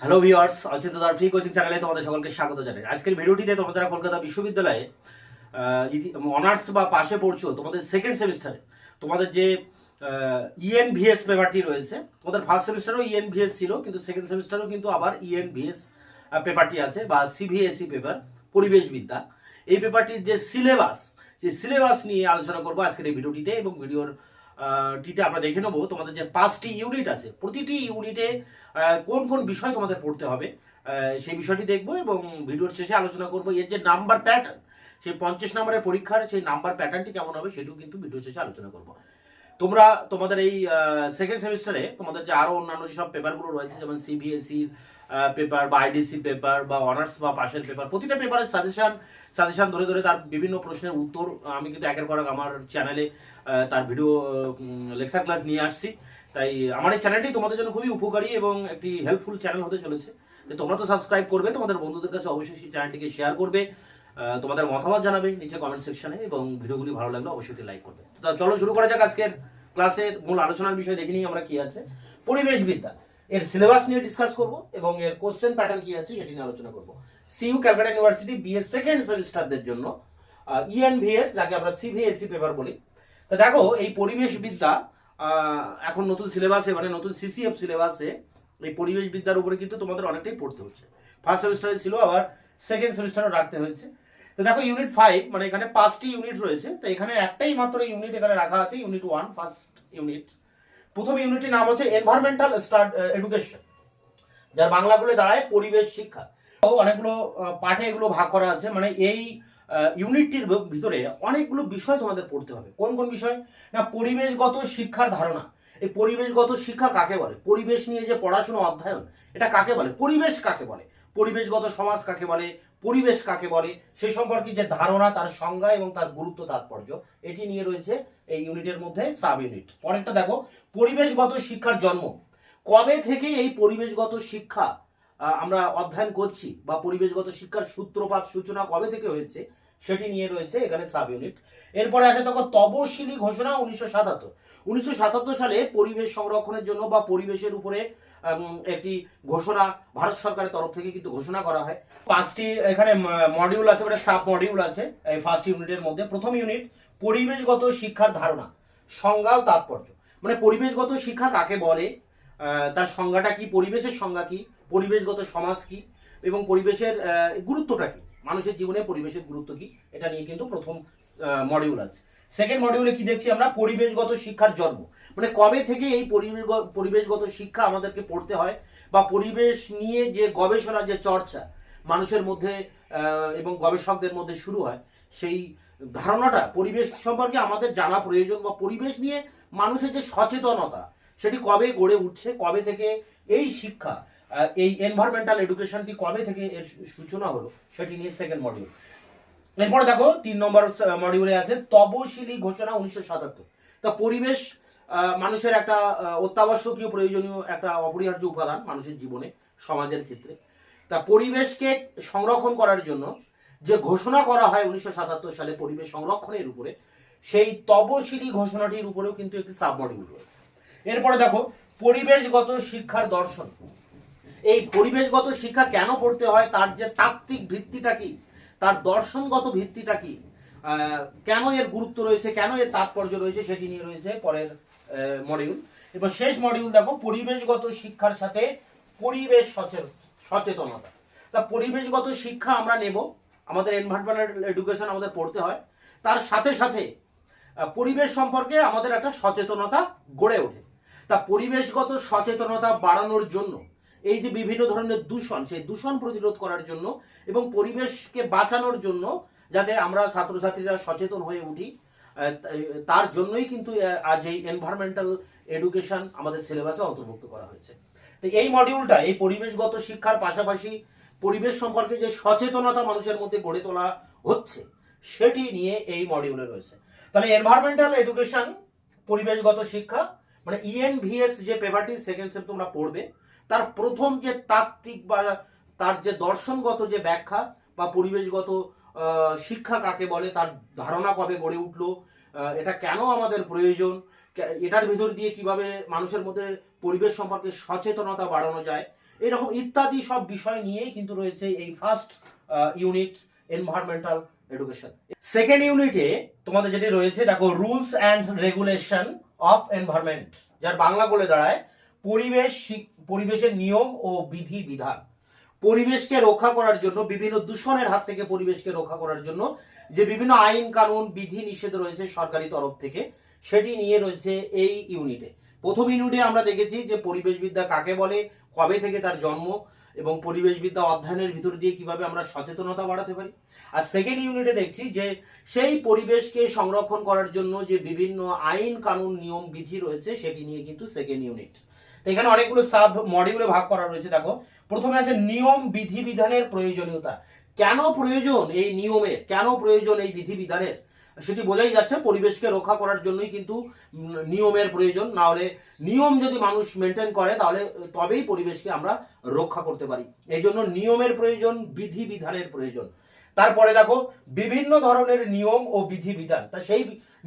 Hello viewers, অচিন্তদার free coaching চ্যানেলে তোমাদের সকলকে স্বাগত জানাই। আজকের ভিডিওটিতে তোমরা যারা কলকাতা বিশ্ববিদ্যালয়ে অনার্স বা পাশে পড়ছো, তোমাদের সেকেন্ড সেমিস্টারে তোমাদের যে ইএনভিএস পেপারটি রয়েছে, তোমাদের ফার্স্ট সেমিস্টারেও ইএনভিএস ছিল, কিন্তু সেকেন্ড সেমিস্টারেও কিন্তু আবার ইএনভিএস পেপারটি আছে বা সিভিএসই পেপার, পরিবেশবিদ্যা। এই পেপারটির যে সিলেবাস নিয়ে আলোচনা করবো আজকের এই ভিডিওটিতে। এবং ভিডিওর টিতে আমরা দেখে নেবো তোমাদের যে 5টি ইউনিট আছে, প্রতিটি ইউনিটে কোন কোন বিষয় তোমাদের পড়তে হবে সেই বিষয়টি দেখবো। এবং ভিডিওর শেষে আলোচনা করবো এর যে নাম্বার প্যাটার্ন, সেই 50 নম্বরের পরীক্ষার সেই নাম্বার প্যাটার্নটি কেমন হবে সেটিও কিন্তু ভিডিওর শেষে আলোচনা করবো। তোমরা তোমাদের এই সেকেন্ড সেমিস্টারে তোমাদের যে আরো অন্যান্য যেসব পেপারগুলো রয়েছে, যেমন সিবিএসই পেপার বা আইডিসি পেপার বা অনার্স বা পাশের পেপার, প্রতিটা পেপারের সাজেশন ধরে ধরে তার বিভিন্ন প্রশ্নের উত্তর আমি কিন্তু একের পর এক আমার চ্যানেলে তার ভিডিও লেকচার ক্লাস নিয়ে আসছি। তাই আমার এই চ্যানেলটি তোমাদের জন্য খুবই উপকারী এবং একটি হেল্পফুল চ্যানেল হতে চলেছে। তোমরা তো সাবস্ক্রাইব করবে, তোমাদের বন্ধুদের কাছে অবশ্যই সেই চ্যানেলটিকে শেয়ার করবে, তোমাদের মতামত জানাবে নিচে কমেন্ট সেকশনে, এবং ভিডিওগুলি ভালো লাগলে অবশ্যই লাইক করবে। তো চলো শুরু করা যাক আজকের ক্লাসের মূল আলোচনার বিষয়। দেখে নিই আমরা কি আছে। পরিবেশবিদ্যা এর সিলেবাস নিয়ে ডিসকাস করব এবং এর কোশ্চেন প্যাটার্ন কি আছে সেটি নিয়ে আলোচনা করব। CU Calcutta university BA second সেমিস্টারদের জন্য ইএনভিএস, যাকে আমরা সিভিএসই পেপার বলি। তো দেখো, এই পরিবেশবিদ্যা এখন নতুন সিলেবাসে, মানে নতুন সিসিএফ সিলেবাসে এই পরিবেশবিদ্যার উপরে কিন্তু তোমাদের অনেকটাই পড়তে হচ্ছে। ফার্স্ট সেমিস্টারে ছিল, আবার সেকেন্ড সেমিস্টারও রাখতে হয়েছে। তো দেখো, ইউনিট 5 মানে এখানে 5টি ইউনিট রয়েছে। তো এখানে একটাই মাত্র ইউনিট এখানে রাখা আছে, ইউনিট 1, ফার্স্ট ইউনিট। প্রথম ইউনিটের নাম হচ্ছে এনভায়রনমেন্টাল এডুকেশন, যার বাংলা বলে দাঁড়ায় পরিবেশ শিক্ষা। অনেকগুলো পাঠে এগুলো ভাগ করা আছে, মানে এই ইউনিটটির ভিতরে অনেকগুলো বিষয় তোমাদের পড়তে হবে। কোন কোন বিষয় না? পরিবেশগত শিক্ষার ধারণা। এই পরিবেশগত শিক্ষা কাকে বলে? পরিবেশ নিয়ে যে পড়াশোনা অধ্যয়ন, এটা কাকে বলে? পরিবেশ কাকে বলে? পরিবেশগত সমাজ কাকে বলে? পরিবেশ কাকে বলে? সেই সম্পর্কে যে ধারণা, তার সংজ্ঞা এবং তার গুরুত্ব তাৎপর্য, এটি নিয়ে রয়েছে এই ইউনিটের মধ্যে সাব ইউনিট। পরেরটা দেখো, পরিবেশগত শিক্ষার জন্ম। কবে থেকে এই পরিবেশগত শিক্ষা আমরা অধ্যয়ন করছি, বা পরিবেশগত শিক্ষার সূত্রপাত সূচনা কবে থেকে হয়েছে সেটি নিয়ে রয়েছে এখানে সাব ইউনিট। এরপরে আছে তখন তপশিলি ঘোষণা 1977 সালে পরিবেশ সংরক্ষণের জন্য বা পরিবেশের উপরে একটি ঘোষণা ভারত সরকারের তরফ থেকে কিন্তু ঘোষণা করা হয়। 5টি এখানে মডিউল আছে, মানে সাব মডিউল আছে এই ফার্স্ট ইউনিটের মধ্যে। প্রথম ইউনিট পরিবেশগত শিক্ষার ধারণা, সংজ্ঞা ও তাৎপর্য। মানে পরিবেশগত শিক্ষা কাকে বলে, তার সংজ্ঞাটা কি, পরিবেশের সংজ্ঞা কি, পরিবেশগত সমাজ কি, এবং পরিবেশের গুরুত্বটা কি, মানুষের জীবনে পরিবেশের গুরুত্ব কি, এটা নিয়ে কিন্তু প্রথম মডিউল আছে। সেকেন্ড মডিউলে কি দেখছি আমরা? পরিবেশগত শিক্ষার জন্ম। মানে কবে থেকে এই পরিবেশগত শিক্ষা আমাদেরকে পড়তে হয়, বা পরিবেশ নিয়ে যে গবেষণা, যে চর্চা মানুষের মধ্যে এবং গবেষকদের মধ্যে শুরু হয়, সেই ধারণাটা পরিবেশ সম্পর্কে আমাদের জানা প্রয়োজন, বা পরিবেশ নিয়ে মানুষের যে সচেতনতা সেটি কবে গড়ে উঠছে, কবে থেকে এই শিক্ষা, এই এনভায়রনমেন্টাল এডুকেশনটি কবে থেকে এর সূচনা হলো, সেটি নিয়ে সেকেন্ড মডিউল। এরপরে দেখো 3 নম্বর মডিউলে আছে তপশিলি ঘোষণা 1977। তা পরিবেশ মানুষের একটা অত্যাবশ্যকীয়, প্রয়োজনীয়, একটা অপরিহার্য উপাদান মানুষের জীবনে, সমাজের ক্ষেত্রে। তা পরিবেশকে সংরক্ষণ করার জন্য যে ঘোষণা করা হয় 1977 সালে পরিবেশ সংরক্ষণের উপরে, সেই তপশিলি ঘোষণাটির উপরেও কিন্তু একটি সাব মডিউল রয়েছে। এরপরে দেখো পরিবেশগত শিক্ষার দর্শন। এই পরিবেশগত শিক্ষা কেন পড়তে হয়, তার যে তাত্ত্বিক ভিত্তিটা কি, তার দর্শনগত ভিত্তিটা কি, কেন এর গুরুত্ব রয়েছে, কেন এর তাৎপর্য রয়েছে, সেটি নিয়ে রয়েছে পরের মডিউল। এবার শেষ মডিউল দেখো পরিবেশগত শিক্ষার সাথে পরিবেশ সচেতনতা। তা পরিবেশগত শিক্ষা আমরা নেব, আমাদের এনভায়রনমেন্টাল এডুকেশন আমাদের পড়তে হয়, তার সাথে সাথে পরিবেশ সম্পর্কে আমাদের একটা সচেতনতা গড়ে ওঠে। তা পরিবেশগত সচেতনতা বাড়ানোর জন্য এই যে বিভিন্ন ধরনের দূষণ, সেই দূষণ প্রতিরোধ করার জন্য এবং পরিবেশকে বাঁচানোর জন্য, যাতে আমরা ছাত্রছাত্রীরা সচেতন হয়ে উঠি, তার জন্যই কিন্তু আজ এই এনভায়রনমেন্টাল এডুকেশন আমাদের সিলেবাসে অন্তর্ভুক্ত করা হয়েছে। তো এই মডিউলটা এই পরিবেশগত শিক্ষার পাশাপাশি পরিবেশ সম্পর্কে যে সচেতনতা মানুষের মধ্যে গড়ে তোলা হচ্ছে সেটি নিয়ে এই মডিউলে রয়েছে। তাহলে এনভায়রনমেন্টাল এডুকেশন, পরিবেশগত শিক্ষা, মানে ইএনভিএস যে পেপারটি সেকেন্ড সেম তোমরা পড়বে, তার প্রথম যে তাত্ত্বিক বা তার যে দর্শনগত যে ব্যাখ্যা, বা পরিবেশগত শিক্ষা কাকে বলে, তার ধারণা কবে গড়ে উঠলো, এটা কেন আমাদের প্রয়োজন, এটার ভিতর দিয়ে কিভাবে মানুষের মধ্যে পরিবেশ সম্পর্কে সচেতনতা বাড়ানো যায়, এরকম ইত্যাদি সব বিষয় নিয়েই কিন্তু রয়েছে এই first unit environmental education. Second ইউনিটে তোমাদের যেটি রয়েছে দেখো, rules and regulation of environment, যার বাংলা বলে দাঁড়ায় পরিবেশের নিয়ম ও বিধি বিধান। পরিবেশকে রক্ষা করার জন্য, বিভিন্ন দূষণের হাত থেকে পরিবেশকে রক্ষা করার জন্য যে বিভিন্ন আইন কানুন বিধি নিষেধ রয়েছে সরকারি তরফ থেকে, সেটি নিয়ে রয়েছে এই ইউনিটে। প্রথম ইউনিটে আমরা দেখেছি যে পরিবেশবিদ্যা কাকে বলে, কবে থেকে তার জন্ম, এবং পরিবেশবিদ্যা অধ্যয়নের ভিতর দিয়ে কিভাবে আমরা সচেতনতা বাড়াতে পারি। আর সেকেন্ড ইউনিটে দেখছি যে সেই পরিবেশকে সংরক্ষণ করার জন্য যে বিভিন্ন আইন কানুন নিয়ম বিধি রয়েছে সেটি নিয়ে কিন্তু সেকেন্ড ইউনিট। তো এখানে অনেকগুলো সাব মডিউলে ভাগ করা রয়েছে। দেখো, প্রথমে আছে নিয়ম বিধি বিধানের প্রয়োজনীয়তা। কেন প্রয়োজন এই নিয়মের, কেন প্রয়োজন এই বিধি বিধানের, সেটি বোঝাই যাচ্ছে পরিবেশকে রক্ষা করার জন্যই কিন্তু নিয়মের প্রয়োজন। না হলে নিয়ম যদি মানুষ মেনটেন করে তাহলে তবেই পরিবেশকে আমরা রক্ষা করতে পারি। এই জন্য নিয়মের প্রয়োজন, বিধি বিধানের প্রয়োজন। তারপরে দেখো, বিভিন্ন ধরনের নিয়ম ও বিধি বিধান। তা সেই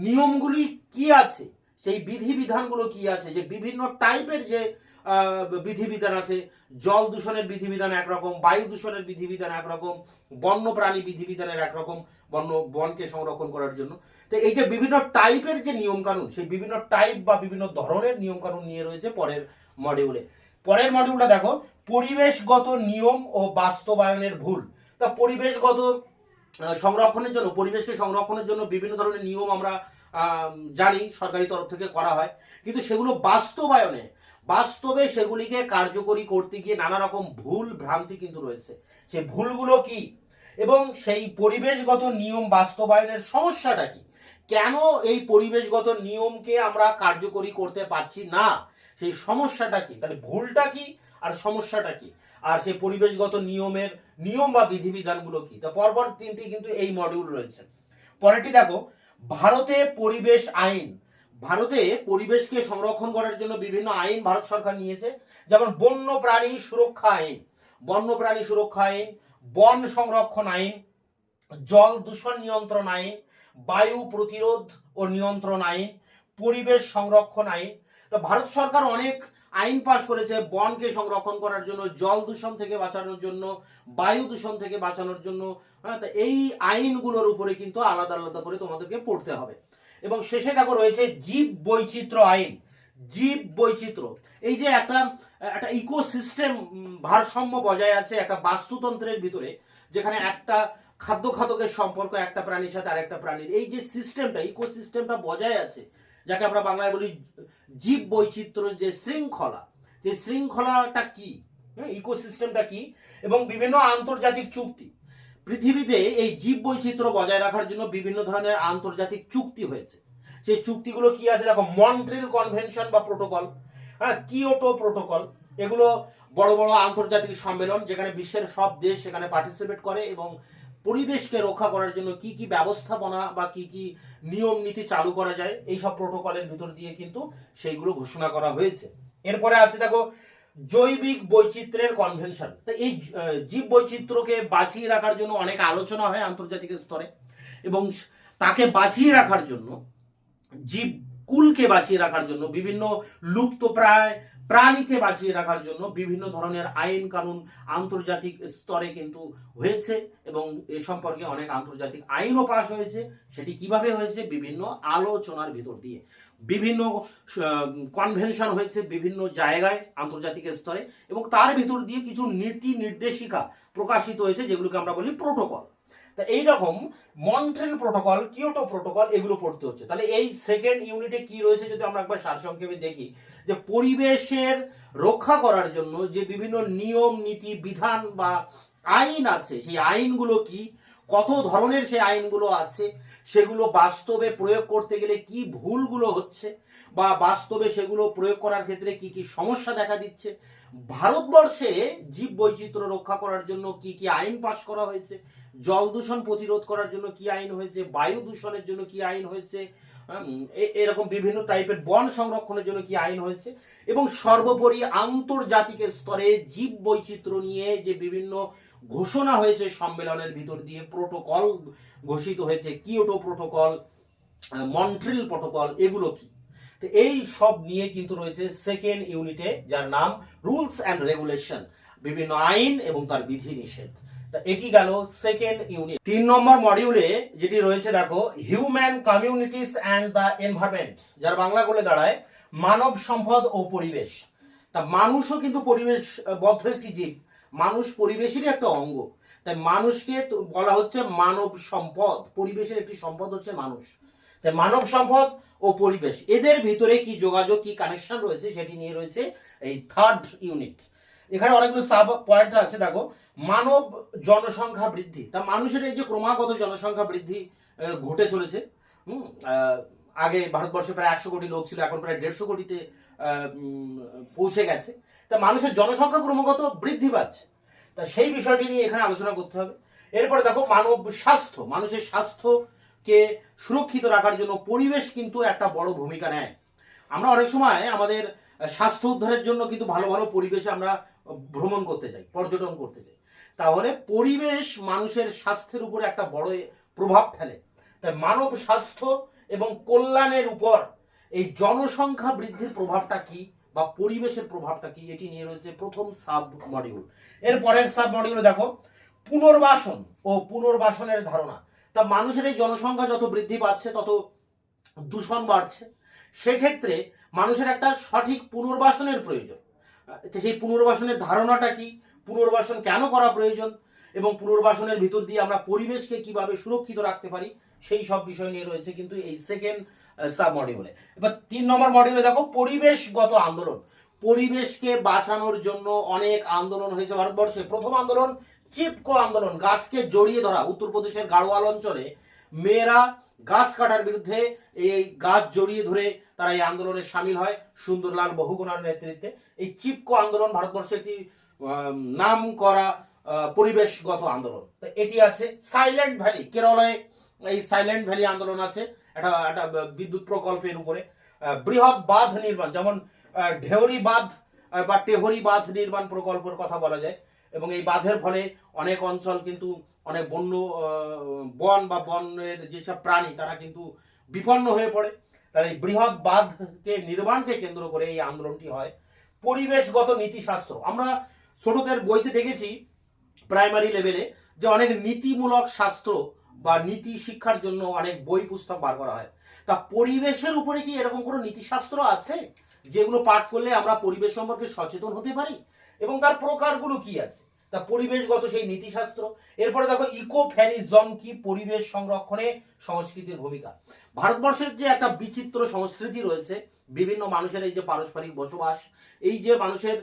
নিয়মগুলি কি আছে, সেই বিধি বিধানগুলো কি আছে, যে বিভিন্ন টাইপের যে বিধিবিধান আছে। জল দূষণের বিধিবিধান একরকম, বায়ু দূষণের বিধিবিধান একরকম, বন্য প্রাণী বিধিবিধানের একরকম, বনকে সংরক্ষণ করার জন্য। তো এই যে বিভিন্ন টাইপের যে নিয়ম কানুন, সেই বিভিন্ন টাইপ বা বিভিন্ন ধরনের নিয়ম কানুন নিয়ে রয়েছে পরের মডিউলে। পরের মডিউলটা দেখো, পরিবেশগত নিয়ম ও বাস্তবায়নের ভুল। তা পরিবেশগত সংরক্ষণের জন্য, পরিবেশকে সংরক্ষণের জন্য বিভিন্ন ধরনের নিয়ম আমরা জানি সরকারি তরফ থেকে করা হয়, কিন্তু সেগুলো বাস্তবে সেগুলিকে কার্যকরী করতে গিয়ে নানা রকম ভুল ভ্রান্তি কিন্তু রয়েছে। সেই ভুলগুলো কি, এবং সেই পরিবেশগত নিয়ম বাস্তবায়নের সমস্যাটা কি, কেন এই পরিবেশগত নিয়মকে আমরা কার্যকরী করতে পারছি না, সেই সমস্যাটা কি, তাহলে ভুলটা কি আর সমস্যাটা কি, আর সেই পরিবেশগত নিয়ম বা বিধিবিধানগুলো কি। তা পরপর তিনটি কিন্তু এই মডিউল রয়েছে। পরেরটি দেখো, ভারতে পরিবেশ আইন। ভারতে পরিবেশকে সংরক্ষণ করার জন্য বিভিন্ন আইন ভারত সরকার নিয়েছে, যেমন বন্য প্রাণী সুরক্ষা আইন, বন সংরক্ষণ আইন, জল দূষণ নিয়ন্ত্রণ আইন, বায়ু প্রতিরোধ ও নিয়ন্ত্রণ আইন, পরিবেশ সংরক্ষণ আইন। তো ভারত সরকার অনেক আইন পাশ করেছে বনকে সংরক্ষণ করার জন্য, জল দূষণ থেকে বাঁচানোর জন্য, বায়ু দূষণ থেকে বাঁচানোর জন্য। তো এই আইনগুলোর উপরে কিন্তু আলাদা আলাদা করে তোমাদেরকে পড়তে হবে। এবং শেষে দেখো রয়েছে জীব বৈচিত্র্য আইন। জীব বৈচিত্র্য, এই যে একটা ইকোসিস্টেম ভারসাম্য বজায় আছে একটা বাস্তুতন্ত্রের ভিতরে, যেখানে একটা খাদ্যের সম্পর্ক একটা প্রাণীর সাথে আরেকটা প্রাণীর, এই যে সিস্টেমটা, ইকোসিস্টেমটা বজায় আছে, যাকে আমরা বাংলায় বলি জীব বৈচিত্র্য যে শৃঙ্খলাটা কি, ইকোসিস্টেমটা কি, এবং বিভিন্ন আন্তর্জাতিক চুক্তি। পৃথিবীতে এই জীব বৈচিত্র্য বজায় রাখার জন্য বিভিন্ন ধরনের আন্তর্জাতিক চুক্তি হয়েছে। সেই চুক্তিগুলো কি আছে দেখো, মন্ট্রিল কনভেনশন বা প্রোটোকল, কিয়োটো প্রোটোকল, এগুলো বড় বড় আন্তর্জাতিক সম্মেলন যেখানে বিশ্বের সব দেশ সেখানে পার্টিসিপেট করে, এবং পরিবেশকে রক্ষা করার জন্য কি কি ব্যবস্থাপনা বা কি কি নিয়ম নীতি চালু করা যায়, এই সব প্রোটোকলের ভিতর দিয়ে কিন্তু সেইগুলো ঘোষণা করা হয়েছে। এরপরে আছে দেখো, জৈবিক বৈচিত্র্যের কনভেনশন। তো এই জীব বৈচিত্র্যকে বাঁচিয়ে রাখার জন্য অনেক আলোচনা হয় আন্তর্জাতিক স্তরে, এবং তাকে বাঁচিয়ে রাখার জন্য, জীব কুলকে বাঁচিয়ে রাখার জন্য, বিভিন্ন লুপ্ত প্রায় প্রাণীকে বাঁচিয়ে রাখার জন্য বিভিন্ন ধরনের আইন কানুন আন্তর্জাতিক স্তরে কিন্তু হয়েছে, এবং এ সম্পর্কে অনেক আন্তর্জাতিক আইনও পাস হয়েছে। সেটি কিভাবে হয়েছে, বিভিন্ন আলোচনার ভিতর দিয়ে, বিভিন্ন কনভেনশন হয়েছে বিভিন্ন জায়গায় আন্তর্জাতিক স্তরে, এবং তার ভিতর দিয়ে কিছু নীতি নির্দেশিকা প্রকাশিত হয়েছে, যেগুলোকে আমরা বলি প্রোটোকল। তা এইরকম মন্ট্রিল প্রোটোকল, কিয়োটো প্রোটোকল, এগুলো পড়তে হচ্ছে। তাহলে এই সেকেন্ড ইউনিটে কি রয়েছে যদি আমরা একবার সারসংক্ষেপে দেখি, যে পরিবেশের রক্ষা করার জন্য যে বিভিন্ন নিয়ম নীতি বিধান বা আইন আছে, সেই আইনগুলো কি, কত ধরনের সেই আইনগুলো আছে, সেগুলো বাস্তবে প্রয়োগ করতে গেলে কি ভুলগুলো হচ্ছে, বা বাস্তবে সেগুলো প্রয়োগ করার ক্ষেত্রে কি কি সমস্যা দেখা দিচ্ছে, ভারতবর্ষে জীব বৈচিত্র্য রক্ষা করার জন্য কি কি আইন পাশ করা হয়েছে, জল দূষণ প্রতিরোধ করার জন্য কি আইন হয়েছে, বায়ু দূষণের জন্য কি আইন হয়েছে, এরকম বিভিন্ন টাইপের বন সংরক্ষণের জন্য কি আইন হয়েছে, এবং সর্বোপরি আন্তর্জাতিক স্তরে জীব বৈচিত্র্য নিয়ে যে বিভিন্ন ঘোষণা হয়েছে সম্মেলনের ভিতর দিয়ে, প্রোটোকল ঘোষিত হয়েছে, কিয়োটো প্রোটোকল, মন্ট্রিল প্রোটোকল, এগুলো কি। তো এই সব নিয়ে কিন্তু রয়েছে সেকেন্ড ইউনিটে, যার নাম রুলস অ্যান্ড রেগুলেশন, বিভিন্ন আইন এবং তার বিধি নিষেধ। তা এটি গেল সেকেন্ড ইউনিট। 3 নম্বর মডিউলে যেটি রয়েছে দেখো, human communities and the environment, যার বাংলা বলে দাঁড়ায় মানব সম্পদ ও পরিবেশ। তা মানুষও কিন্তু পরিবেশ বদ্ধ একটি জীব, মানুষ পরিবেশেরই একটা অঙ্গ। তাই মানুষকে বলা হচ্ছে মানব সম্পদ, পরিবেশের একটি সম্পদ হচ্ছে মানুষ। তাই মানব সম্পদ ও পরিবেশ, এদের ভিতরে কি যোগাযোগ, কি কানেকশন রয়েছে, সেটি নিয়ে রয়েছে এই থার্ড ইউনিট। এখানে অনেকগুলো সাব পয়েন্ট আছে দেখো। মানব জনসংখ্যা বৃদ্ধি, তা মানুষের এই যে ক্রমাগত জনসংখ্যা বৃদ্ধি ঘটে চলেছে। আগে ভারতবর্ষে প্রায় 100 কোটি লোক ছিল, এখন প্রায় 150 কোটিতে পৌঁছে গেছে। তা মানুষের জনসংখ্যা ক্রমাগত বৃদ্ধি পাচ্ছে, তা সেই বিষয়টি নিয়ে এখানে আলোচনা করতে হবে। এরপরে দেখো মানব স্বাস্থ্য, মানুষের স্বাস্থ্যকে সুরক্ষিত রাখার জন্য পরিবেশ কিন্তু একটা বড় ভূমিকা নেয়। আমরা অনেক সময় আমাদের স্বাস্থ্য উদ্ধারের জন্য কিন্তু ভালো ভালো পরিবেশে আমরা ভ্রমণ করতে যাই, পর্যটন করতে যাই। তাহলে পরিবেশ মানুষের স্বাস্থ্যের উপরে একটা বড় প্রভাব ফেলে। তাই মানব স্বাস্থ্য এবং কল্যাণের উপর এই জনসংখ্যা বৃদ্ধির প্রভাবটা কি বা পরিবেশের প্রভাবটা কি, এটি নিয়ে রয়েছে প্রথম সাব মডিউল। এর পরের সাব মডিউলে দেখো পুনর্বাসন ও পুনর্বাসনের ধারণা। তা মানুষের এই জনসংখ্যা যত বৃদ্ধি পাচ্ছে তত দূষণ বাড়ছে, সেক্ষেত্রে মানুষের একটা সঠিক পুনর্বাসনের প্রয়োজন। সেই পুনর্বাসনের ধারণাটা কি, পুনর্বাসন কেন করা প্রয়োজন, এবং পুনর্বাসনের ভিতর দিয়ে আমরা পরিবেশকে কিভাবে সুরক্ষিত রাখতে পারি, সেই সব বিষয় নিয়ে রয়েছে কিন্তু এই সেকেন্ড সাব মডিউলে। এবার 3 নম্বর মডিউলে দেখো পরিবেশগত আন্দোলন। পরিবেশকে বাঁচানোর জন্য অনেক আন্দোলন হয়েছে ভারতবর্ষে। প্রথম আন্দোলন চিপকো আন্দোলন, গাছকে জড়িয়ে ধরা। উত্তরপ্রদেশের গাড়োয়াল অঞ্চলে মেয়েরা গাছ কাটার বিরুদ্ধে এই গাছ জড়িয়ে ধরে তারা এই আন্দোলনে সামিল হয় সুন্দরলাল বহুগুণার নেতৃত্বে। এই চিপকো আন্দোলন ভারতবর্ষে একটি নাম করা পরিবেশগত আন্দোলন। তো এটি আছে সাইলেন্ট ভ্যালি, কেরলায় এই সাইলেন্ট ভ্যালি আন্দোলন আছে, একটা বিদ্যুৎ প্রকল্পের উপরে। বৃহৎ বাঁধ নির্মাণ, যেমন ঢেউরি বাঁধ বা টেহরি বাঁধ নির্মাণ প্রকল্পের কথা বলা যায়, এবং এই বাঁধের ফলে অনেক অঞ্চল কিন্তু অনেক বন্য বন বা বনের যেসব প্রাণী তারা কিন্তু বিপন্ন হয়ে পড়ে। তাই এই বৃহৎ বাঁধকে নির্মাণকে কেন্দ্র করে এই আন্দোলনটি হয়। পরিবেশগত নীতিশাস্ত্র, আমরা ছোটদের বইতে দেখেছি প্রাইমারি লেভেলে যে অনেক নীতিমূলক শাস্ত্র বা নীতি শিক্ষার জন্য অনেক বই পুস্তক বার করা হয়। তা পরিবেশের উপরে কি এরকম কোনো নীতিশাস্ত্র আছে যেগুলো পাঠ করলে আমরা পরিবেশ সম্পর্কে সচেতন হতে পারি, এবং তার প্রকারগুলো কি আছে? তা পরিবেশগত সেই নীতিশাস্ত্র। এরপরে দেখো ইকো ফ্যানিজম কি, পরিবেশ সংরক্ষণে সংস্কৃতির ভূমিকা। ভারতবর্ষের যে একটা বিচিত্র সংস্কৃতি রয়েছে, বিভিন্ন মানুষের এই যে পারস্পরিক বসবাস, এই যে মানুষের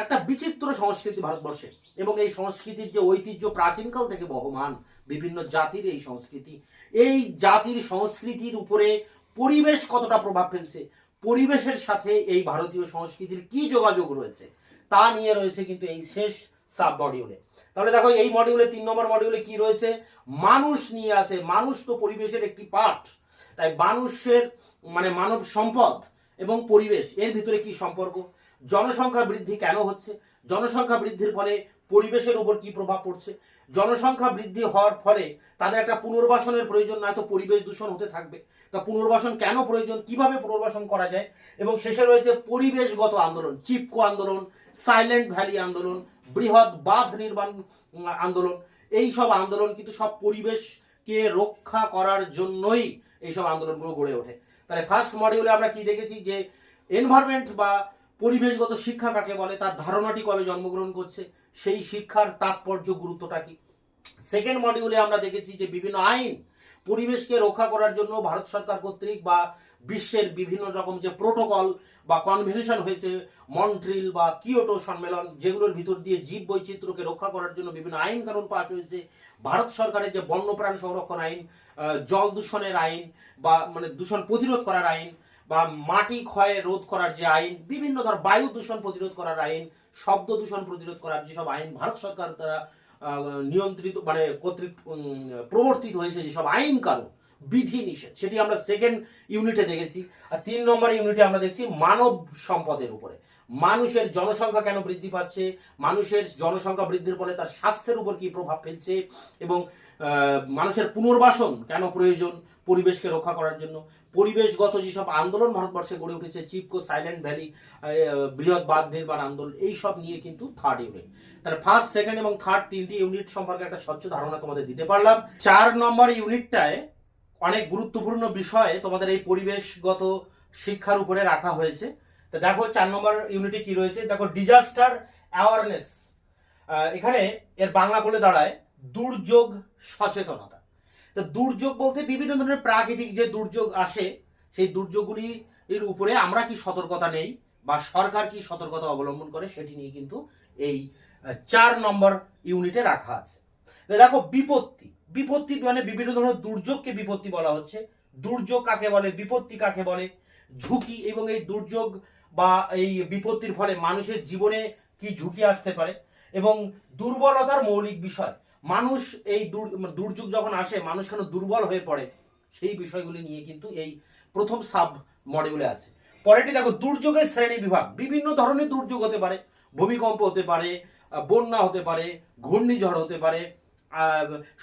একটা বিচিত্র সংস্কৃতি ভারতবর্ষে, এবং এই সংস্কৃতির যে ঐতিহ্য প্রাচীনকাল থেকে বহমান, বিভিন্ন জাতির এই সংস্কৃতি, এই জাতির সংস্কৃতির উপরে পরিবেশ কতটা প্রভাব ফেলছে, পরিবেশের সাথে এই ভারতীয় সংস্কৃতির কি যোগাযোগ রয়েছে, তা নিয়ে রয়েছে কিন্তু এই শেষ সাব মডিউলে। তাহলে দেখো এই মডিউলে 3 নম্বর মডিউলে কি রয়েছে, মানুষ নিয়ে আছে। মানুষ তো পরিবেশের একটি পার্ট, তাই মানুষের মানে মানব সম্পদ এবং পরিবেশ এর ভিতরে কি সম্পর্ক, জনসংখ্যা বৃদ্ধি কেন হচ্ছে, জনসংখ্যা বৃদ্ধির ফলে পরিবেশের উপর কি প্রভাব পড়ছে, জনসংখ্যা বৃদ্ধি হওয়ার ফলে তাদের একটা পুনর্বাসনের প্রয়োজন, নয়তো পরিবেশ দূষণ হতে থাকবে। তা পুনর্বাসন কেন প্রয়োজন, কিভাবে পুনর্বাসন করা যায়, এবং শেষে রয়েছে পরিবেশগত আন্দোলন, চিপকো আন্দোলন, সাইলেন্ট ভ্যালি আন্দোলন, বৃহৎ বাঁধ নির্মাণ আন্দোলন। এই সব আন্দোলন কিন্তু সব পরিবেশকে রক্ষা করার জন্যই এইসব আন্দোলনগুলো গড়ে ওঠে। তাহলে ফার্স্ট মডিউলে আমরা কি দেখেছি যে এনভায়রনমেন্ট বা পরিবেশগত শিক্ষা কাকে বলে, তার ধারণাটি কবে জন্মগ্রহণ করছে, সেই শিক্ষার তাৎপর্য গুরুত্বটা কি। সেকেন্ড মডিউলে আমরা দেখেছি যে বিভিন্ন আইন পরিবেশকে রক্ষা করার জন্য ভারত সরকার কর্তৃক বা বিশ্বের বিভিন্ন রকম যে প্রোটোকল বা কনভেনশন হয়েছে, মন্ট্রিল বা কিয়োটো সম্মেলন, যেগুলোর ভিতর দিয়ে জীব বৈচিত্র্যকে রক্ষা করার জন্য বিভিন্ন আইন কানুন পাশ হয়েছে। ভারত সরকারের যে বন্যপ্রাণ সংরক্ষণ আইন, জল দূষণের আইন বা মানে দূষণ প্রতিরোধ করার আইন, বা মাটি ক্ষয় রোধ করার যে আইন, বিভিন্ন ধর বায়ু দূষণ প্রতিরোধ করার আইন, শব্দ দূষণ প্রতিরোধ করার যেসব আইন ভারত সরকার দ্বারা নিয়ন্ত্রিত মানে কর্তৃক প্রবর্তিত হয়েছে, যেসব আইন কানুন বিধিনিষেধ, সেটি আমরা সেকেন্ড ইউনিটে দেখেছি। আর 3 নম্বর ইউনিটে আমরা দেখছি মানব সম্পদের উপরে, মানুষের জনসংখ্যা কেন বৃদ্ধি পাচ্ছে, মানুষের জনসংখ্যা বৃদ্ধির ফলে তার স্বাস্থ্যের উপর কি প্রভাব ফেলছে, এবং মানুষের পুনর্বাসন কেন প্রয়োজন পরিবেশকে রক্ষা করার জন্য, পরিবেশগত যেসব আন্দোলন ভারতবর্ষে গড়ে উঠেছে, চিপকো, সাইলেন্ট ভ্যালি, বৃহৎ বাঁধ নির্মাণ আন্দোলন, এই সব নিয়ে কিন্তু থার্ড ইউনিট। তাহলে ফার্স্ট, সেকেন্ড এবং থার্ড তিনটি ইউনিট সম্পর্কে একটা স্বচ্ছ ধারণা তোমাদের দিতে পারলাম। 4 নম্বর ইউনিটটায় অনেক গুরুত্বপূর্ণ বিষয় তোমাদের এই পরিবেশগত শিক্ষার উপরে রাখা হয়েছে। তো দেখো 4 নম্বর ইউনিটে কি রয়েছে, দেখো ডিজাস্টার অ্যাওয়ারনেস, এখানে এর বাংলা বলে দাঁড়ায় দুর্যোগ সচেতনতা। তো দুর্যোগ বলতে বিভিন্ন ধরনের প্রাকৃতিক যে দুর্যোগ আসে, সেই দুর্যোগগুলি এর উপরে আমরা কি সতর্কতা নেই বা সরকার কি সতর্কতা অবলম্বন করে, সেটি নিয়ে কিন্তু এই 4 নম্বর ইউনিটে রাখা আছে। দেখো বিপত্তি, বিপত্তি মানে বিভিন্ন ধরনের দুর্যোগকে বিপত্তি বলা হচ্ছে। দুর্যোগ কাকে বলে, বিপত্তি কাকে বলে, ঝুঁকি, এবং এই দুর্যোগ বা এই বিপত্তির ফলে মানুষের জীবনে কি ঝুঁকি আসতে পারে, এবং দুর্বলতার মৌলিক বিষয়, মানুষ এই দুর্যোগ যখন আসে মানুষ কেন দুর্বল হয়ে পড়ে, সেই বিষয়গুলি নিয়ে কিন্তু এই প্রথম সাব মডিউলে আছে। পরেরটি দেখো দুর্যোগের শ্রেণী বিভাগ, বিভিন্ন ধরনের দুর্যোগ হতে পারে, ভূমিকম্প হতে পারে, বন্যা হতে পারে, ঘূর্ণিঝড় হতে পারে,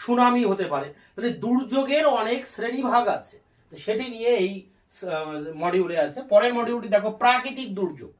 সুনামি হতে পারে। তাহলে দুর্যোগের অনেক শ্রেণী ভাগ আছে, সেটি নিয়ে এই মডিউলে আছে। পরের মডিউলটি দেখো প্রাকৃতিক দুর্যোগ।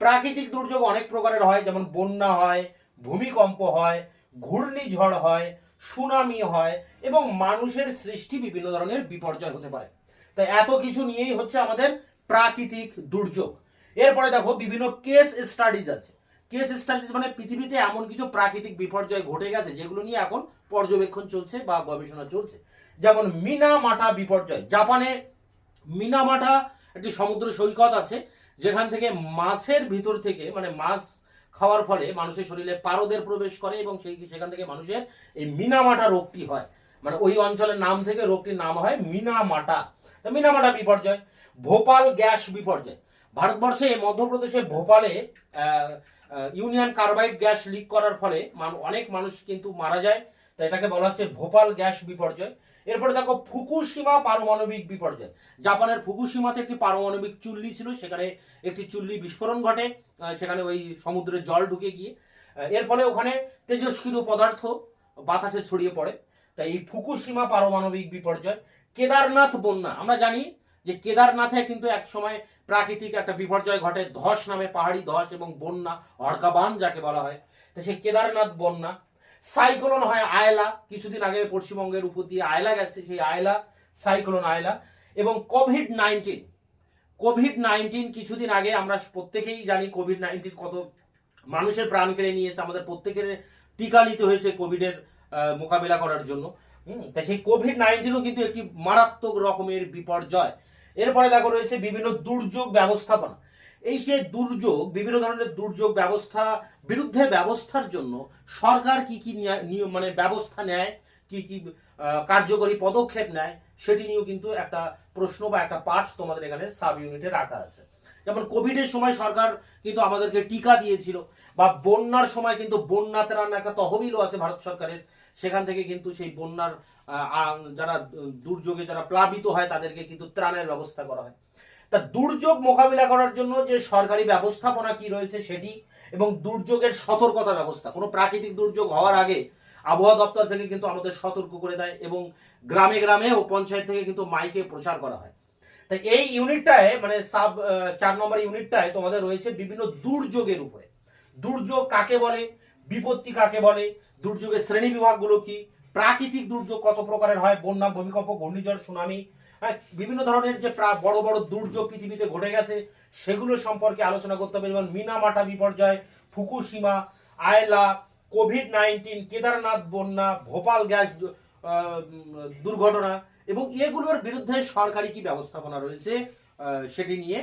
প্রাকৃতিক দুর্যোগ অনেক প্রকারের হয়, যেমন বন্যা হয়, ভূমিকম্প হয়, ঘূর্ণিঝড় হয়, সুনামি হয়, এবং মানুষের সৃষ্টি বিভিন্ন ধরনের বিপর্যয় হতে পারে। তাই এত কিছু নিয়েই হচ্ছে আমাদের প্রাকৃতিক দুর্যোগ। এরপরে দেখো বিভিন্ন কেস স্টাডিজ আছে। কেস স্টাডিজ মানে পৃথিবীতে এমন কিছু প্রাকৃতিক বিপর্যয় ঘটে গেছে যেগুলো নিয়ে এখন পর্যবেক্ষণ চলছে বা গবেষণা চলছে। যেমন মিনামাটা বিপর্যয়, জাপানে মিনামাটা একটি সমুদ্র সৈকত আছে, যেখান থেকে মাছের ভিতর থেকে মানে মাছ খাওয়ার ফলে মানুষের শরীরে পারদের প্রবেশ করে, এবং সেখান থেকে মানুষের এই মিনামাটা রোগটি হয়। মানে ওই অঞ্চলের নাম থেকে রোগটির নাম হয় মিনামাটা। মিনামাটা বিপর্যয়। ভোপাল গ্যাস বিপর্যয়, ভারতবর্ষে মধ্যপ্রদেশে ভোপালে ইউনিয়ন কার্বাইড গ্যাস লিক করার ফলে অনেক মানুষ কিন্তু মারা যায়, তাই এটাকে বলা হচ্ছে ভোপাল গ্যাস বিপর্যয়। এরপরে দেখো ফুকুশিমা পারমাণবিক বিপর্যয়, জাপানের ফুকুশিমাতে একটি পারমাণবিক চুল্লি ছিল, সেখানে একটি চুল্লি বিস্ফোরণ ঘটে, সেখানে ওই সমুদ্রের জল ঢুকে গিয়ে এর ফলে ওখানে তেজস্ক্রিয় পদার্থ বাতাসে ছড়িয়ে পড়ে, তাই এই ফুকুশিমা পারমাণবিক বিপর্যয়। কেদারনাথ বন্যা, আমরা জানি যে কেদারনাথে কিন্তু এক সময় প্রাকৃতিক একটা বিপর্যয় ঘটে, ধস নামে, পাহাড়ি ধস এবং বন্যা, হড়কাবান যাকে বলা হয়, তো সেই কেদারনাথ বন্যা। সাইক্লোন হয় আয়লা, কিছুদিন আগে পশ্চিমবঙ্গের উপর দিয়ে আয়লা গেছে, সেই আয়লা, সাইক্লোন আয়লা। এবং কোভিড-19 কিছুদিন আগে আমরা প্রত্যেকেই জানি কোভিড-19 কত মানুষের প্রাণ কেড়ে নিয়েছে, আমাদের প্রত্যেকের টিকা নিতে হয়েছে কোভিডের মোকাবিলা করার জন্য। তাই সেই কোভিড-19ও কিন্তু একটি মারাত্মক রকমের বিপর্যয়। এরপরে দেখো রয়েছে বিভিন্ন দুর্যোগ ব্যবস্থাপনা। এই যে দুর্যোগ, বিভিন্ন ধরনের দুর্যোগ বিরুদ্ধে ব্যবস্থার জন্য সরকার কি কি মানে ব্যবস্থা নেয়, কি কি কার্যকরী পদক্ষেপ নেয়, সেটি নিয়েও কিন্তু একটা প্রশ্ন বা একটা পাঠ তোমাদের এখানে সাব ইউনিটে রাখা আছে। যেমন কোভিডের সময় সরকার কিন্তু আমাদেরকে টিকা দিয়েছিল, বা বন্যার সময় কিন্তু বন্যা ত্রাণ একটা তহবিলও আছে ভারত সরকারের, সেখান থেকে কিন্তু সেই বন্যার যারা দুর্যোগে যারা প্লাবিত হয় তাদেরকে কিন্তু ত্রাণের ব্যবস্থা করা হয়। তা দুর্যোগ মোকাবিলা করার জন্য যে সরকারি ব্যবস্থাপনা কি রয়েছে সেটি, এবং দুর্যোগের সতর্কতা ব্যবস্থা, কোনো প্রাকৃতিক দুর্যোগ হওয়ার আগে আবহাওয়া দপ্তর থেকে কিন্তু আমাদের সতর্ক করে দেয়, এবং গ্রামে গ্রামে ও পঞ্চায়েত থেকে কিন্তু মাইকে প্রচার করা হয়। তাই এই ইউনিটটায় মানে সাব 4 নম্বর ইউনিটটায় তোমাদের রয়েছে বিভিন্ন দুর্যোগের উপরে। দুর্যোগ কাকে বলে, বিপত্তি কাকে বলে, দুর্যোগের শ্রেণী বিভাগগুলো কি, প্রাকৃতিক দুর্যোগ কত প্রকারের হয়, বন্যা, ভূমিকম্প, ঘূর্ণিঝড়, সুনামি, বিভিন্ন ধরনের যে বড় বড় দুর্যোগ পৃথিবীতে ঘটে গেছে সেগুলো সম্পর্কে আলোচনা করতে হবে, যেমন মিনামাটা বিপর্যয়, ফুকুশিমা, আয়লা, কোভিড-19, কেদারনাথ বন্যা, ভোপাল গ্যাস দুর্ঘটনা, এবং এগুলোর বিরুদ্ধে সরকারি কি ব্যবস্থাপনা রয়েছে সেটি নিয়ে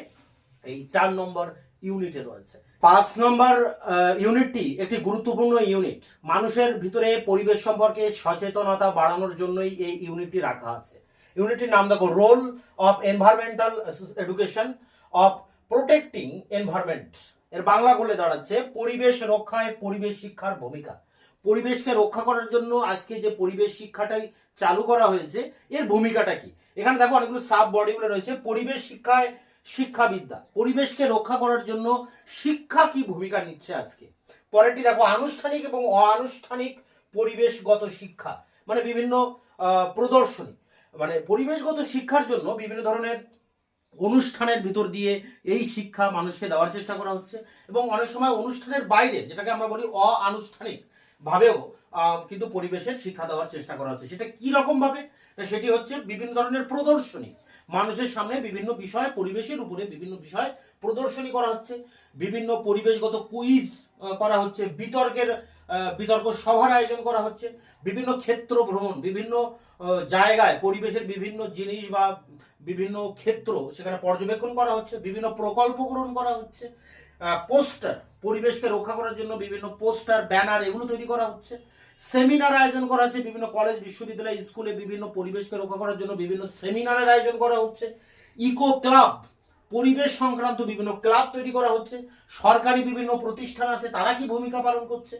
এই 4 নম্বর ইউনিটে রয়েছে। 5 নম্বর ইউনিটটি একটি গুরুত্বপূর্ণ ইউনিট, মানুষের ভিতরে পরিবেশ সম্পর্কে সচেতনতা বাড়ানোর জন্যই এই ইউনিটটি রাখা আছে। ইউনিটির নাম দেখো role of environmental education of protecting environment, এর বাংলা বলে দাঁড়াচ্ছে পরিবেশ রক্ষায় পরিবেশ শিক্ষার ভূমিকা। পরিবেশকে রক্ষা করার জন্য আজকে যে পরিবেশ শিক্ষাটাই চালু করা হয়েছে, এর ভূমিকাটা কি? এখানে দেখো অনেকগুলো সাব বডিগুলো রয়েছে। পরিবেশ শিক্ষায় শিক্ষাবিদ্যা, পরিবেশকে রক্ষা করার জন্য শিক্ষা কি ভূমিকা নিচ্ছে আজকে। পরেরটি দেখো আনুষ্ঠানিক এবং অনানুষ্ঠানিক পরিবেশগত শিক্ষা, মানে বিভিন্ন প্রদর্শনী, মানে পরিবেশগত শিক্ষার জন্য বিভিন্ন ধরনের অনুষ্ঠানের ভিতর দিয়ে এই শিক্ষা মানুষকে দেওয়ার চেষ্টা করা হচ্ছে, এবং অনেক সময় অনুষ্ঠানের বাইরে যেটাকে আমরা বলি অআনুষ্ঠানিক ভাবেও কিন্তু পরিবেশের শিক্ষা দেওয়ার চেষ্টা করা হচ্ছে। সেটা কি রকম ভাবে? সেটি হচ্ছে বিভিন্ন ধরনের প্রদর্শনী, মানুষের সামনে বিভিন্ন বিষয়, পরিবেশের উপরে বিভিন্ন বিষয় প্রদর্শনী করা হচ্ছে, বিভিন্ন পরিবেশগত কুইজ করা হচ্ছে, বিতর্ক সভার আয়োজন করা হচ্ছে, বিভিন্ন ক্ষেত্র ভ্রমণ, বিভিন্ন জায়গায় পরিবেশের বিভিন্ন জিনিস বা বিভিন্ন ক্ষেত্র সেখানে পর্যবেক্ষণ করা হচ্ছে, বিভিন্ন প্রকল্প গ্রহণ করা হচ্ছে, পোস্টার, পরিবেশকে রক্ষা করার জন্য বিভিন্ন পোস্টার, ব্যানার এগুলো তৈরি করা হচ্ছে, সেমিনার আয়োজন করা হচ্ছে, বিভিন্ন কলেজ, বিশ্ববিদ্যালয়, স্কুলে বিভিন্ন পরিবেশকে রক্ষা করার জন্য বিভিন্ন সেমিনারের আয়োজন করা হচ্ছে, ইকো ক্লাব, পরিবেশ সংক্রান্ত বিভিন্ন ক্লাব তৈরি করা হচ্ছে, সরকারি বিভিন্ন প্রতিষ্ঠান আছে তারা কি ভূমিকা পালন করছে,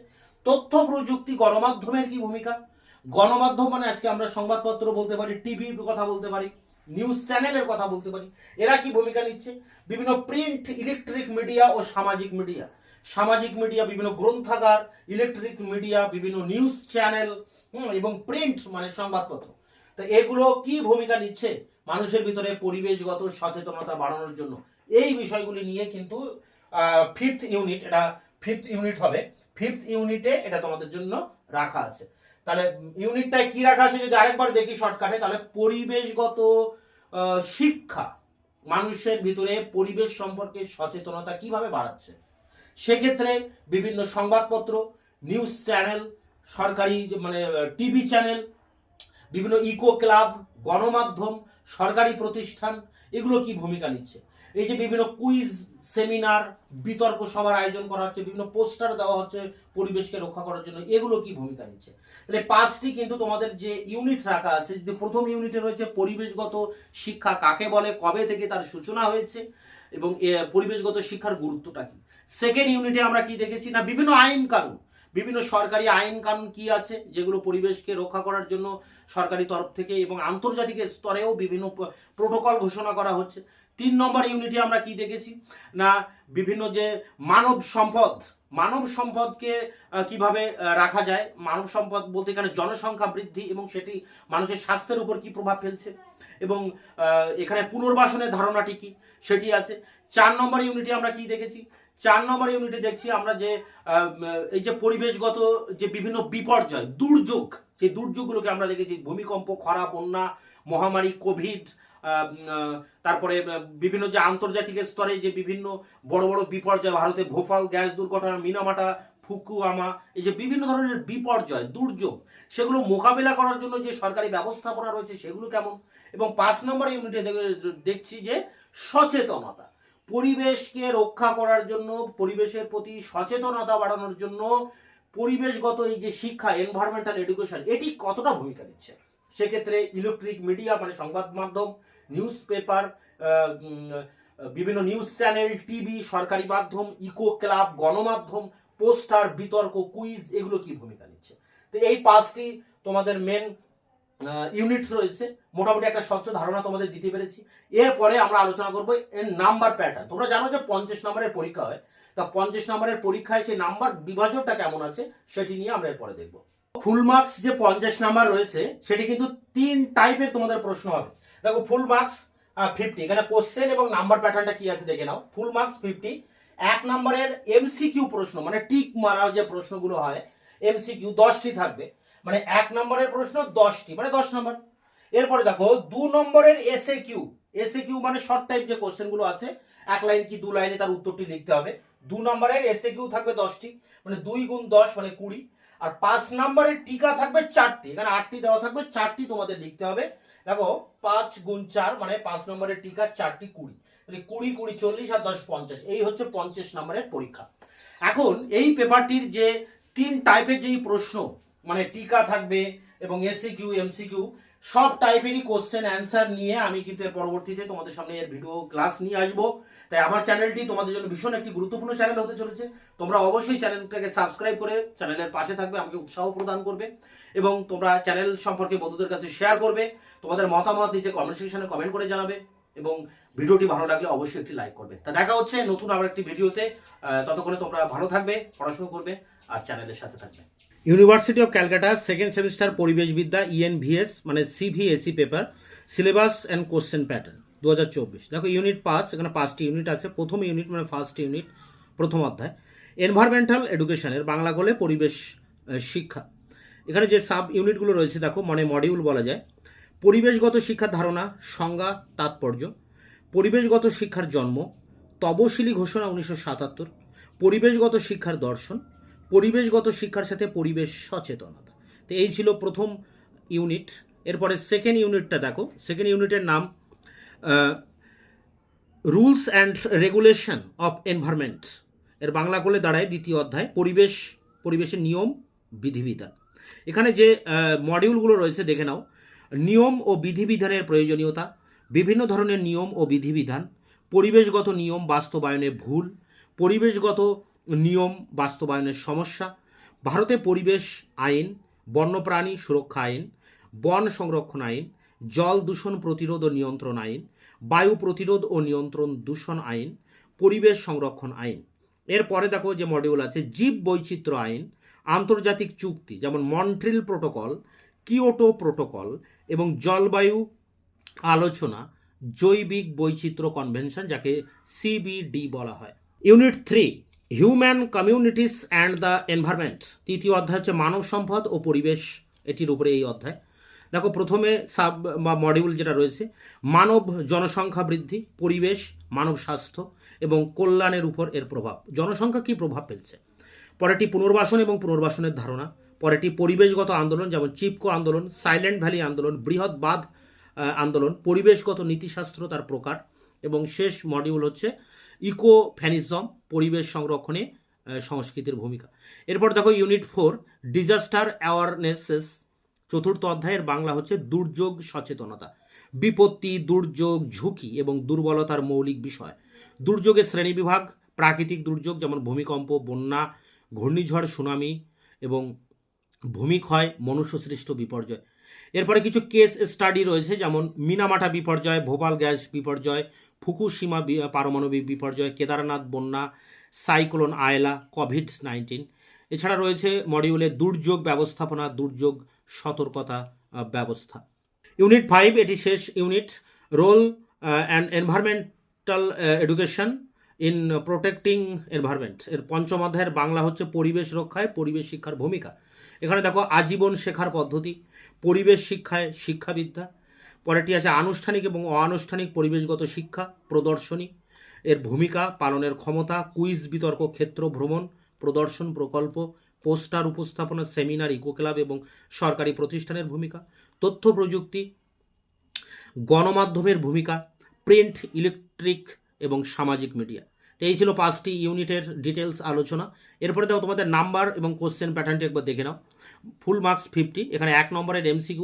তথ্য প্রযুক্তি, গণমাধ্যমের কি ভূমিকা, গণমাধ্যম মানে আজকে আমরা সংবাদপত্র বলতে পারি, টিভির কথা বলতে পারি, নিউজ চ্যানেলের কথা বলতে পারি, এরা কি ভূমিকা নিচ্ছে, বিভিন্ন প্রিন্ট, ইলেকট্রিক মিডিয়া ও সামাজিক মিডিয়া, বিভিন্ন গ্রন্থাগার, ইলেকট্রিক মিডিয়া, বিভিন্ন নিউজ চ্যানেল এবং প্রিন্ট মানে সংবাদপত্র, তো এগুলো কি ভূমিকা নিচ্ছে মানুষের ভিতরে পরিবেশগত সচেতনতা বাড়ানোর জন্য। এই বিষয়গুলি নিয়ে কিন্তু ফিফথ ইউনিট, এটা ফিফথ ইউনিট হবে, ফিফথ ইউনিটে এটা তোমাদের জন্য রাখা আছে। তাহলে ইউনিটটায় কি রাখা আছে যদি আরেকবার দেখি শর্টকাটে, তাহলে পরিবেশগত শিক্ষা মানুষের ভিতরে পরিবেশ সম্পর্কে সচেতনতা কিভাবে বাড়াচ্ছে। সেক্ষেত্রে বিভিন্ন সংবাদপত্র, নিউজ চ্যানেল, সরকারি মানে টিভি চ্যানেল, বিভিন্ন ইকো ক্লাব, গণমাধ্যম, সরকারি প্রতিষ্ঠান এগুলো কি ভূমিকা নিচ্ছে। এই যে বিভিন্ন কুইজ, সেমিনার, বিতর্ক সভার আয়োজন করা হচ্ছে, বিভিন্ন পোস্টার দেওয়া হচ্ছে পরিবেশকে রক্ষা করার জন্য, এগুলো কি ভূমিকা নিচ্ছে। তাহলে পাঁচটি কিন্তু তোমাদের যে ইউনিট রাখা আছে, যদি প্রথম ইউনিটে রয়েছে পরিবেশগত শিক্ষা কাকে বলে, কবে থেকে তার সূচনা হয়েছে এবং পরিবেশগত শিক্ষার গুরুত্বটা কি। সেকেন্ড ইউনিটে আমরা কি দেখেছি না, বিভিন্ন আইন কানুন, বিভিন্ন সরকারি আইন কানুন কি আছে যেগুলো পরিবেশকে রক্ষা করার জন্য সরকারি তরফ থেকে এবং আন্তর্জাতিক স্তরেও বিভিন্ন প্রোটোকল ঘোষণা করা হচ্ছে। 3 নম্বর ইউনিটে আমরা কি দেখেছি না, বিভিন্ন যে মানব সম্পদকে কিভাবে রাখা যায়, মানব সম্পদ বলতে এখানে জনসংখ্যা বৃদ্ধি এবং সেটি মানুষের স্বাস্থ্যের উপর কি প্রভাব ফেলছে, এবং এখানে পুনর্বাসনের ধারণাটি কি সেটি আছে। 4 নম্বর ইউনিটে আমরা কি দেখেছি, 4 নম্বর ইউনিটে দেখছি আমরা যে এই যে পরিবেশগত যে বিভিন্ন বিপর্যয়, দুর্যোগ, সেই দুর্যোগগুলোকে আমরা দেখেছি, ভূমিকম্প, খরা, বন্যা, মহামারী, কোভিড, তারপরে বিভিন্ন যে আন্তর্জাতিক স্তরে যে বিভিন্ন বড় বড় বিপর্যয়, ভারতে ভোপাল গ্যাস দুর্ঘটনা, মিনামাটা, ফুকুয়ামা, এই যে বিভিন্ন ধরনের বিপর্যয়, দুর্যোগ, সেগুলো মোকাবিলা করার জন্য যে সরকারি ব্যবস্থাপনা রয়েছে সেগুলো কেমন। এবং 5 নম্বর ইউনিটে দেখছি যে সচেতনতা, পরিবেশকে রক্ষা করার জন্য, পরিবেশের প্রতি সচেতনতা বাড়ানোর জন্য পরিবেশগত এই যে শিক্ষা, এনভায়রনমেন্টাল এডুকেশন, এটি কতটা ভূমিকা নিচ্ছে। সেক্ষেত্রে ইলেকট্রিক মিডিয়া মানে সংবাদ মাধ্যম, নিউজ পেপার, বিভিন্ন নিউজ চ্যানেল, টিভি, সরকারি মাধ্যম, ইকো ক্লাব, গণমাধ্যম, পোস্টার, বিতর্ক, কুইজ, এগুলো কি ভূমিকা নিচ্ছে। তো এই 5টি তোমাদের মেন ইউনিটস রয়েছে। মোটামুটি একটা স্বচ্ছ ধারণা তোমাদের দিতে পেরেছি। এরপরে আমরা আলোচনা করবো এর নাম্বার প্যাটার্ন। তোমরা জানো যে 50 নম্বরের পরীক্ষা হয়, তা 50 নম্বরের পরীক্ষায় সেই নাম্বার বিভাজকটা কেমন আছে সেটি নিয়ে আমরা এরপরে দেখবো। ফুল মার্কস যে 50 নাম্বার রয়েছে সেটি কিন্তু 3 টাইপের তোমাদের প্রশ্ন হবে। দেখো ফুল মার্কস 50, এখানে কোশ্চেন এবং নাম্বার প্যাটার্নটা কি আছে দেখে নাও। ফুল মার্কস 50, 1 নম্বরের এমসিকিউ প্রশ্ন মানে টিক মারা যে প্রশ্নগুলো হয়, এমসিকিউ 10টি থাকবে, মানে 1 নম্বরের প্রশ্ন 10টি মানে 10 নম্বর। এরপরে দেখো 2 নম্বরের এসএকিউ মানে শর্ট টাইপ যে কোশ্চেনগুলো আছে, 1 লাইন কি 2 লাইনে তার উত্তরটি লিখতে হবে। 2 নম্বরের এসএকিউ থাকবে 10টি, মানে 2 গুণ 10 মানে 20। আর 5 নম্বরের টিকা থাকবে 4টি, এখানে 8টি দেওয়া থাকবে, 4টি তোমাদের লিখতে হবে। দেখো 5 গুণ 4 মানে 5 নম্বরের টিকা 4টি 20, তাহলে 20 20 40 আর 10 50, এই হচ্ছে 50 নম্বরের পরীক্ষা। এখন এই পেপারটির যে 3 টাইপের যেই প্রশ্ন মানে টিকা থাকবে এবং এসিকিউ এমসিকিউ, সব টাইপেরই কোশ্চেন অ্যান্সার নিয়ে আমি কিন্তু এর পরবর্তীতে তোমাদের সামনে এর ভিডিও ক্লাস নিয়ে আসবো। তাই আমার চ্যানেলটি তোমাদের জন্য ভীষণ একটি গুরুত্বপূর্ণ চ্যানেল হতে চলেছে। তোমরা অবশ্যই চ্যানেলটাকে সাবস্ক্রাইব করে চ্যানেলের পাশে থাকবে, আমাকে উৎসাহ প্রদান করবে এবং তোমরা চ্যানেল সম্পর্কে বন্ধুদের কাছে শেয়ার করবে। তোমাদের মতামত নিচে কমেন্ট সেকশনে কমেন্ট করে জানাবে এবং ভিডিওটি ভালো লাগলে অবশ্যই একটি লাইক করবে। তা দেখা হচ্ছে নতুন আবার একটি ভিডিওতে। ততক্ষণে তোমরা ভালো থাকবে, পড়াশোনা করবে আর চ্যানেলের সাথে থাকবে। University of Calcutta second semester পরিবেশবিদ্যা ENVS মানে CVSE paper, syllabus and question pattern 2024। দেখো ইউনিট 5, এখানে 5টি ইউনিট আছে। প্রথম ইউনিট মানে ফার্স্ট ইউনিট, প্রথম অধ্যায় এনভায়রনমেন্টাল এডুকেশনের বাংলা বলে পরিবেশ শিক্ষা। এখানে যে সাব ইউনিটগুলো রয়েছে দেখো, মানে মডিউল বলা যায়। পরিবেশগত শিক্ষার ধারণা, সংজ্ঞা, তাৎপর্য, পরিবেশগত শিক্ষার জন্ম, তপশিলি ঘোষণা 1977, পরিবেশগত শিক্ষার দর্শন, পরিবেশগত শিক্ষার সাথে পরিবেশ সচেতনতা। তো এই ছিল প্রথম ইউনিট। এরপরে সেকেন্ড ইউনিটটা দেখো, সেকেন্ড ইউনিটের নাম rules and regulation of environment. এর বাংলা করলে দাঁড়ায় দ্বিতীয় অধ্যায় পরিবেশের নিয়ম বিধিবিধান। এখানে যে মডিউলগুলো রয়েছে দেখে নাও। নিয়ম ও বিধিবিধানের প্রয়োজনীয়তা, বিভিন্ন ধরনের নিয়ম ও বিধিবিধান, পরিবেশগত নিয়ম বাস্তবায়নে ভুল, পরিবেশগত নিয়ম বাস্তবায়নের সমস্যা, ভারতে পরিবেশ আইন, বন্যপ্রাণী সুরক্ষা আইন, বন সংরক্ষণ আইন, জল দূষণ প্রতিরোধ ও নিয়ন্ত্রণ আইন, বায়ু প্রতিরোধ ও নিয়ন্ত্রণ দূষণ আইন, পরিবেশ সংরক্ষণ আইন। এরপরে দেখো যে মডিউল আছে জীব বৈচিত্র্য আইন, আন্তর্জাতিক চুক্তি যেমন মন্ট্রিল প্রোটোকল, কিয়োটো প্রোটোকল এবং জলবায়ু আলোচনা, জৈবিক বৈচিত্র্য কনভেনশন যাকে CBD বলা হয়। Unit 3 human communities and the environment. তৃতীয় অধ্যায় হচ্ছে মানব সম্পদ ও পরিবেশ, এটির উপরে এই অধ্যায়। দেখো প্রথমে সাব বা মডিউল যেটা রয়েছে মানব জনসংখ্যা বৃদ্ধি, পরিবেশ, মানব স্বাস্থ্য এবং কল্যাণের উপর এর প্রভাব। জনসংখ্যা কী প্রভাব ফেলছে। পরেরটি পুনর্বাসন এবং পুনর্বাসনের ধারণা, পরেরটি পরিবেশগত আন্দোলন যেমন চিপকো আন্দোলন, সাইলেন্ট ভ্যালি আন্দোলন, বৃহৎ বাঁধ আন্দোলন, পরিবেশগত নীতিশাস্ত্র তার প্রকার এবং শেষ মডিউল হচ্ছে ইকো ফ্যানিজম, পরিবেশ সংরক্ষণে সংস্কৃতির ভূমিকা। এরপর দেখো ইউনিট 4 ডিজাস্টার অ্যাওয়ারনেসেস। চতুর্থ অধ্যায়ের বাংলা হচ্ছে দুর্যোগ সচেতনতা, বিপত্তি, দুর্যোগ, ঝুঁকি এবং দুর্বলতার মৌলিক বিষয়। দুর্যোগের শ্রেণীবিভাগ, প্রাকৃতিক দুর্যোগ যেমন ভূমিকম্প, বন্যা, ঘূর্ণিঝড়, সুনামি এবং ভূমিক্ষয়, মনুষ্যসৃষ্ট বিপর্যয়। এরপরে কিছু কেস স্টাডি রয়েছে যেমন মিনামাটা বিপর্যয়, ভোপাল গ্যাস বিপর্যয়, ফুকুশিমা পারমাণবিক বিপর্যয়, কেদারনাথ বন্যা, সাইক্লোন আয়লা, কোভিড-19। এছাড়া রয়েছে মডিউলে দুর্যোগ ব্যবস্থাপনা, দুর্যোগ সতর্কতা ব্যবস্থা। ইউনিট 5 এটি শেষ unit, role and environmental education in protecting environment. এর পঞ্চম অধ্যায়ের বাংলা হচ্ছে পরিবেশ রক্ষায় পরিবেশ শিক্ষার ভূমিকা। এখানে দেখো আজীবন শেখার পদ্ধতি, পরিবেশ শিক্ষায় শিক্ষাবিদ্যা। পরেরটি আছে আনুষ্ঠানিক এবং অনানুষ্ঠানিক পরিবেশগত শিক্ষা, প্রদর্শনী, এর ভূমিকা পালনের ক্ষমতা, কুইজ, বিতর্ক, ক্ষেত্র ভ্রমণ, প্রদর্শন প্রকল্প, পোস্টার উপস্থাপনা, সেমিনার, ইকো ক্লাব এবং সরকারি প্রতিষ্ঠানের ভূমিকা, তথ্য প্রযুক্তি, গণমাধ্যমের ভূমিকা, প্রিন্ট, ইলেকট্রিক এবং সামাজিক মিডিয়া। তো এই ছিল 5টি ইউনিটের ডিটেলস আলোচনা। এরপরে দেখো তোমাদের নাম্বার এবং কোশ্চেন প্যাটার্নটি একবার দেখে নাও। ফুল মার্কস 50, এখানে 1 নম্বরের MCQ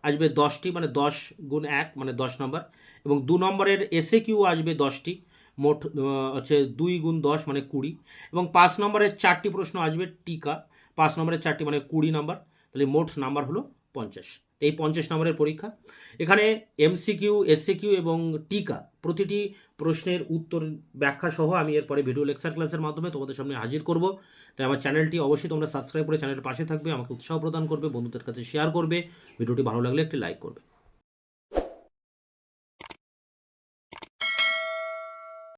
আসবে 10টি মানে 10 গুণ 1 মানে 10 নম্বর, এবং 2 নম্বরের SAQ আসবে 10টি, মোট হচ্ছে 2 গুণ 10 মানে 20, এবং 5 নম্বরের 4টি প্রশ্ন আসবে টিকা, 5 নম্বরের 4টি মানে 20 নম্বর, তাহলে মোট নাম্বার হলো 50। এই 50 নম্বরের পরীক্ষা। এখানে MCQ, SAQ এবং টিকা প্রতিটি প্রশ্নের উত্তর ব্যাখ্যা সহ আমি এরপরে ভিডিও লেকচার ক্লাসের মাধ্যমে তোমাদের সামনে হাজির করব। তাই আমার চ্যানেলটি অবশ্যই তোমরা সাবস্ক্রাইব করে চ্যানেলের পাশে থাকবে, আমাকে উৎসাহ প্রদান করবে, বন্ধুদের কাছে শেয়ার করবে, ভিডিওটি ভালো লাগলে একটি লাইক করবে।